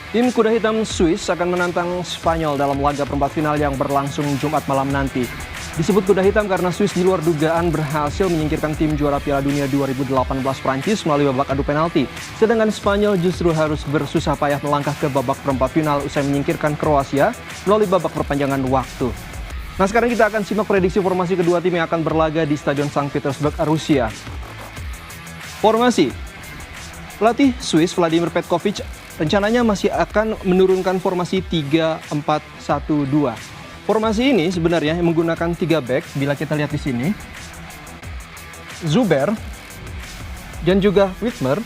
Tim kuda hitam Swiss akan menantang Spanyol dalam laga perempat final yang berlangsung Jumat malam nanti. Disebut kuda hitam karena Swiss di luar dugaan berhasil menyingkirkan tim juara Piala Dunia 2018 Prancis melalui babak adu penalti. Sedangkan Spanyol justru harus bersusah payah melangkah ke babak perempat final usai menyingkirkan Kroasia melalui babak perpanjangan waktu. Nah, sekarang kita akan simak prediksi formasi kedua tim yang akan berlaga di Stadion St. Petersburg, Rusia. Formasi. Pelatih Swiss Vladimir Petkovic rencananya masih akan menurunkan formasi 3-4-1-2. Formasi ini sebenarnya menggunakan 3 back bila kita lihat di sini. Zuber dan juga Widmer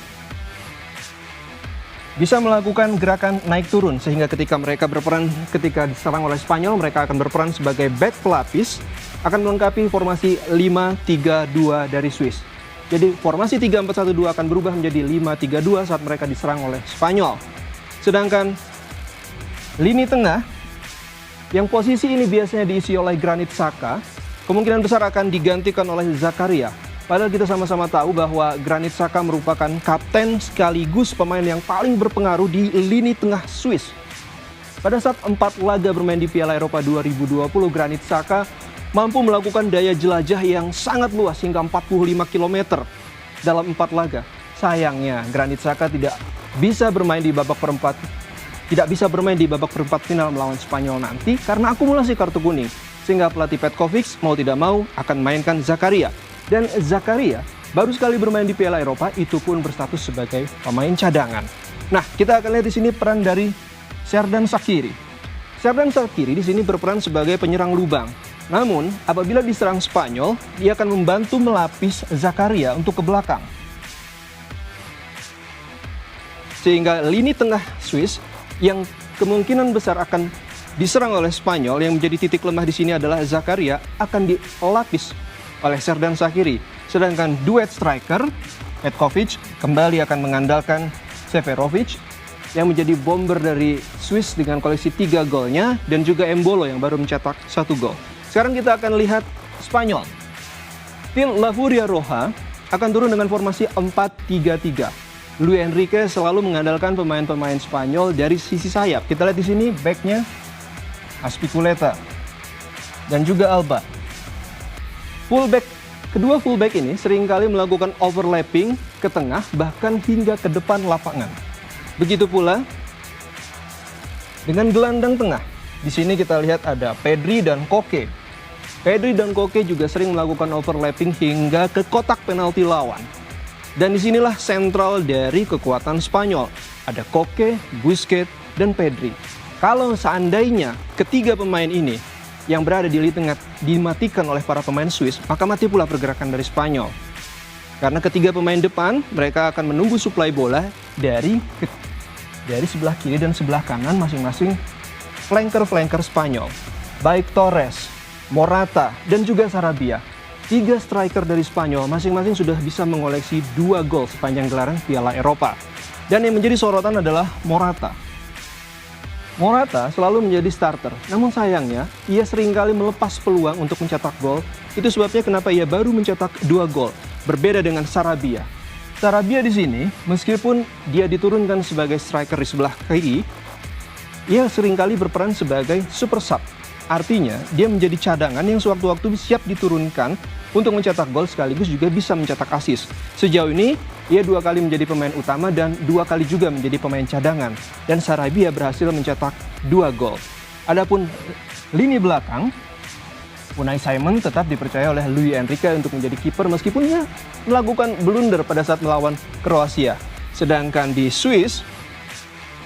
bisa melakukan gerakan naik turun sehingga ketika mereka berperan ketika diserang oleh Spanyol, mereka akan berperan sebagai back pelapis, akan melengkapi formasi 5-3-2 dari Swiss. Jadi formasi 3-4-1-2 akan berubah menjadi 5-3-2 saat mereka diserang oleh Spanyol. Sedangkan lini tengah yang posisi ini biasanya diisi oleh Granit Xhaka, kemungkinan besar akan digantikan oleh Zakaria. Padahal kita sama-sama tahu bahwa Granit Xhaka merupakan kapten sekaligus pemain yang paling berpengaruh di lini tengah Swiss. Pada saat 4 laga bermain di Piala Eropa 2020, Granit Xhaka mampu melakukan daya jelajah yang sangat luas hingga 45 km dalam 4 laga. Sayangnya Granit Xhaka tidak bisa bermain di babak perempat final melawan Spanyol nanti karena akumulasi kartu kuning. Sehingga pelatih Petkovic mau tidak mau akan mainkan Zakaria. Dan Zakaria baru sekali bermain di Piala Eropa, itu pun berstatus sebagai pemain cadangan. Nah, kita akan lihat di sini peran dari Xherdan Shaqiri. Xherdan Shaqiri di sini berperan sebagai penyerang lubang. Namun, apabila diserang Spanyol, dia akan membantu melapis Zakaria untuk ke belakang. Sehingga lini tengah Swiss yang kemungkinan besar akan diserang oleh Spanyol, yang menjadi titik lemah di sini adalah Zakaria, akan dilapis oleh Xherdan Shaqiri. Sedangkan duet striker, Petkovic kembali akan mengandalkan Seferovic yang menjadi bomber dari Swiss dengan koleksi 3 golnya, dan juga Embolo yang baru mencetak 1 gol. Sekarang kita akan lihat Spanyol. Tim La Furia Roja akan turun dengan formasi 4-3-3. Luis Enrique selalu mengandalkan pemain-pemain Spanyol dari sisi sayap. Kita lihat di sini backnya Azpilicueta dan juga Alba. Kedua fullback ini seringkali melakukan overlapping ke tengah bahkan hingga ke depan lapangan. Begitu pula dengan gelandang tengah. Di sini kita lihat ada Pedri dan Koke. Pedri dan Koke juga sering melakukan overlapping hingga ke kotak penalti lawan. Dan disinilah sentral dari kekuatan Spanyol. Ada Koke, Busquets, dan Pedri. Kalau seandainya ketiga pemain ini yang berada di lini tengah dimatikan oleh para pemain Swiss, maka mati pula pergerakan dari Spanyol. Karena ketiga pemain depan, mereka akan menunggu suplai bola dari sebelah kiri dan sebelah kanan masing-masing flanker Spanyol. Baik Torres, Morata, dan juga Sarabia. 3 striker dari Spanyol masing-masing sudah bisa mengoleksi 2 gol sepanjang gelaran Piala Eropa. Dan yang menjadi sorotan adalah Morata. Morata selalu menjadi starter, namun sayangnya ia seringkali melepas peluang untuk mencetak gol. Itu sebabnya kenapa ia baru mencetak 2 gol, berbeda dengan Sarabia. Sarabia di sini, meskipun dia diturunkan sebagai striker di sebelah kiri, ia seringkali berperan sebagai super sub. Artinya, dia menjadi cadangan yang sewaktu-waktu siap diturunkan untuk mencetak gol sekaligus juga bisa mencetak assist. Sejauh ini, ia 2 kali menjadi pemain utama dan 2 kali juga menjadi pemain cadangan. Dan Sarabia berhasil mencetak 2 gol. Adapun lini belakang, Unai Simon tetap dipercaya oleh Luis Enrique untuk menjadi kiper meskipun ia melakukan blunder pada saat melawan Kroasia. Sedangkan di Swiss,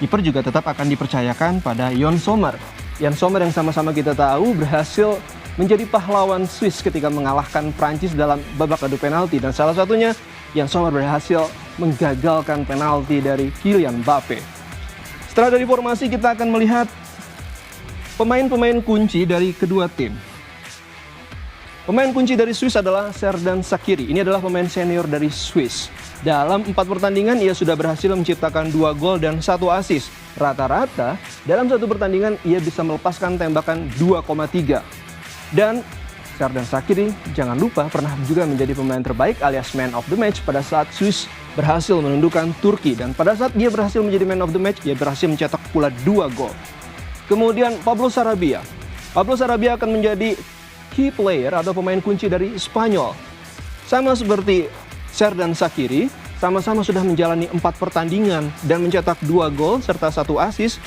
kiper juga tetap akan dipercayakan pada Yann Sommer. Yann Sommer yang sama-sama kita tahu berhasil menjadi pahlawan Swiss ketika mengalahkan Prancis dalam babak adu penalti. Dan salah satunya, Yann Sommer berhasil menggagalkan penalti dari Kylian Mbappe. Setelah dari formasi, kita akan melihat pemain-pemain kunci dari kedua tim. Pemain kunci dari Swiss adalah Xherdan Shaqiri. Ini adalah pemain senior dari Swiss. Dalam 4 pertandingan, ia sudah berhasil menciptakan 2 gol dan 1 assist. Rata-rata, dalam 1 pertandingan, ia bisa melepaskan tembakan 2,3. Dan Xherdan Shaqiri, jangan lupa, pernah juga menjadi pemain terbaik alias man of the match pada saat Swiss berhasil menundukkan Turki, dan pada saat dia berhasil menjadi man of the match, dia berhasil mencetak pula 2 gol. Kemudian Pablo Sarabia akan menjadi key player atau pemain kunci dari Spanyol. Sama seperti Xherdan Shaqiri, sama-sama sudah menjalani 4 pertandingan dan mencetak 2 gol serta 1 assist.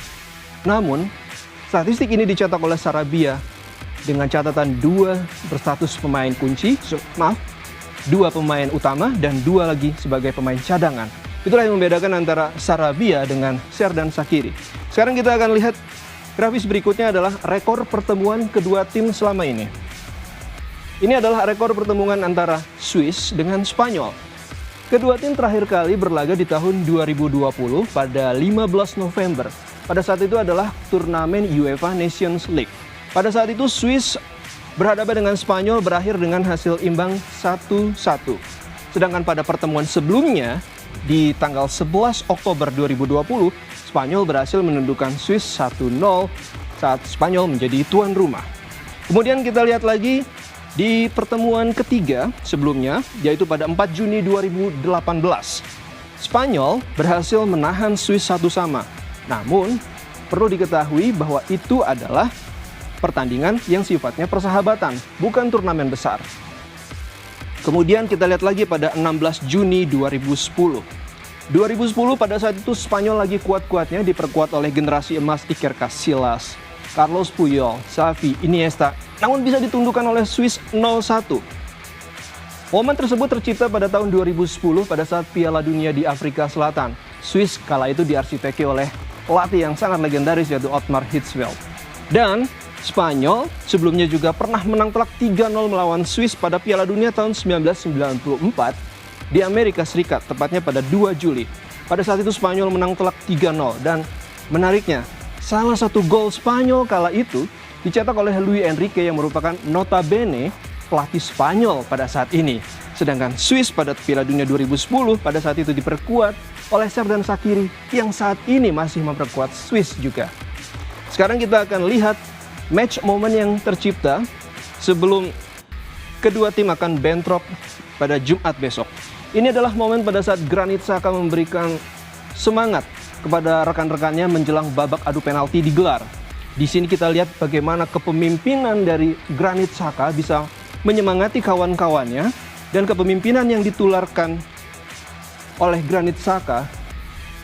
Namun, statistik ini dicetak oleh Sarabia dengan catatan 2 berstatus pemain kunci, 2 pemain utama dan 2 lagi sebagai pemain cadangan. Itulah yang membedakan antara Sarabia dengan Xherdan Shaqiri. Sekarang kita akan lihat grafis berikutnya adalah rekor pertemuan kedua tim selama ini. Ini adalah rekor pertemuan antara Swiss dengan Spanyol. Kedua tim terakhir kali berlaga di tahun 2020 pada 15 November. Pada saat itu adalah turnamen UEFA Nations League. Pada saat itu Swiss berhadapan dengan Spanyol berakhir dengan hasil imbang 1-1. Sedangkan pada pertemuan sebelumnya di tanggal 11 Oktober 2020, Spanyol berhasil menundukkan Swiss 1-0 saat Spanyol menjadi tuan rumah. Kemudian kita lihat lagi di pertemuan ketiga sebelumnya, yaitu pada 4 Juni 2018. Spanyol berhasil menahan Swiss 1-1. Namun, perlu diketahui bahwa itu adalah pertandingan yang sifatnya persahabatan, bukan turnamen besar. Kemudian kita lihat lagi pada 16 Juni 2010. 2010 pada saat itu Spanyol lagi kuat-kuatnya, diperkuat oleh generasi emas Iker Casillas, Carlos Puyol, Xavi, Iniesta, namun bisa ditundukkan oleh Swiss 0-1. Momen tersebut tercipta pada tahun 2010 pada saat Piala Dunia di Afrika Selatan. Swiss kala itu diarsiteki oleh pelatih yang sangat legendaris yaitu Ottmar Hitzfeld. Dan Spanyol sebelumnya juga pernah menang telak 3-0 melawan Swiss pada Piala Dunia tahun 1994 di Amerika Serikat, tepatnya pada 2 Juli. Pada saat itu Spanyol menang telak 3-0 dan menariknya, salah satu gol Spanyol kala itu dicetak oleh Luis Enrique yang merupakan notabene pelatih Spanyol pada saat ini. Sedangkan Swiss pada Piala Dunia 2010 pada saat itu diperkuat oleh Xherdan Shaqiri yang saat ini masih memperkuat Swiss juga. Sekarang kita akan lihat match momen yang tercipta sebelum kedua tim akan bentrok pada Jumat besok. Ini adalah momen pada saat Granit Xhaka memberikan semangat kepada rekan-rekannya menjelang babak adu penalti digelar. Di sini kita lihat bagaimana kepemimpinan dari Granit Xhaka bisa menyemangati kawan-kawannya, dan kepemimpinan yang ditularkan oleh Granit Xhaka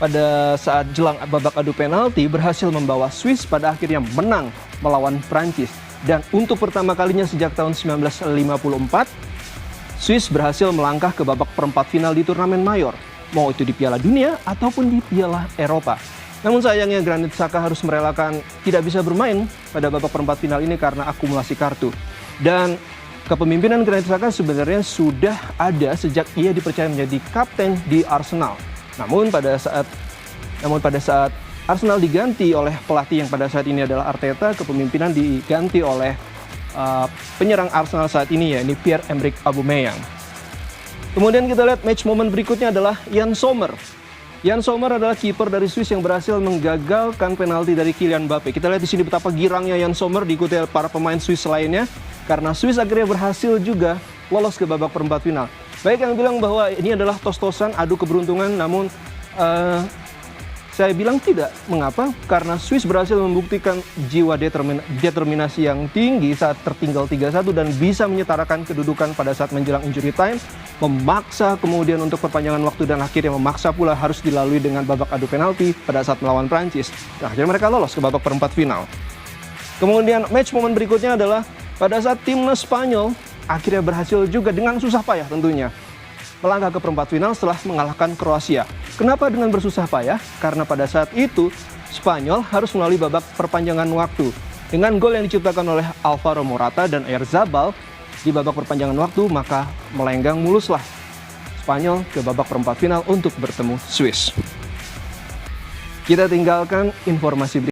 pada saat jelang babak adu penalti berhasil membawa Swiss pada akhirnya menang melawan Prancis. Dan untuk pertama kalinya sejak tahun 1954, Swiss berhasil melangkah ke babak perempat final di turnamen mayor, mau itu di Piala Dunia ataupun di Piala Eropa. Namun sayangnya Granit Xhaka harus merelakan tidak bisa bermain pada babak perempat final ini karena akumulasi kartu. Dan kepemimpinan Granit Xhaka sebenarnya sudah ada sejak ia dipercaya menjadi kapten di Arsenal. Namun pada saat Arsenal diganti oleh pelatih yang pada saat ini adalah Arteta, kepemimpinan diganti oleh penyerang Arsenal saat ini, yakni Pierre-Emerick Aubameyang. Kemudian kita lihat match momen berikutnya adalah Yann Sommer. Yann Sommer adalah kiper dari Swiss yang berhasil menggagalkan penalti dari Kylian Mbappe. Kita lihat di sini betapa girangnya Yann Sommer diikuti oleh para pemain Swiss lainnya karena Swiss akhirnya berhasil juga lolos ke babak perempat final. Baik yang bilang bahwa ini adalah tos-tosan, adu keberuntungan, namun saya bilang tidak. Mengapa? Karena Swiss berhasil membuktikan jiwa determinasi yang tinggi saat tertinggal 3-1 dan bisa menyetarakan kedudukan pada saat menjelang injury time, memaksa kemudian untuk perpanjangan waktu dan akhirnya memaksa pula harus dilalui dengan babak adu penalti pada saat melawan Prancis. Dan akhirnya mereka lolos ke babak perempat final. Kemudian match momen berikutnya adalah pada saat timnas Spanyol akhirnya berhasil juga dengan susah payah tentunya melangkah ke perempat final setelah mengalahkan Kroasia. Kenapa dengan bersusah payah? Karena pada saat itu Spanyol harus melalui babak perpanjangan waktu. Dengan gol yang diciptakan oleh Alvaro Morata dan Oyarzabal di babak perpanjangan waktu, maka melenggang muluslah Spanyol ke babak perempat final untuk bertemu Swiss. Kita tinggalkan informasi berikutnya.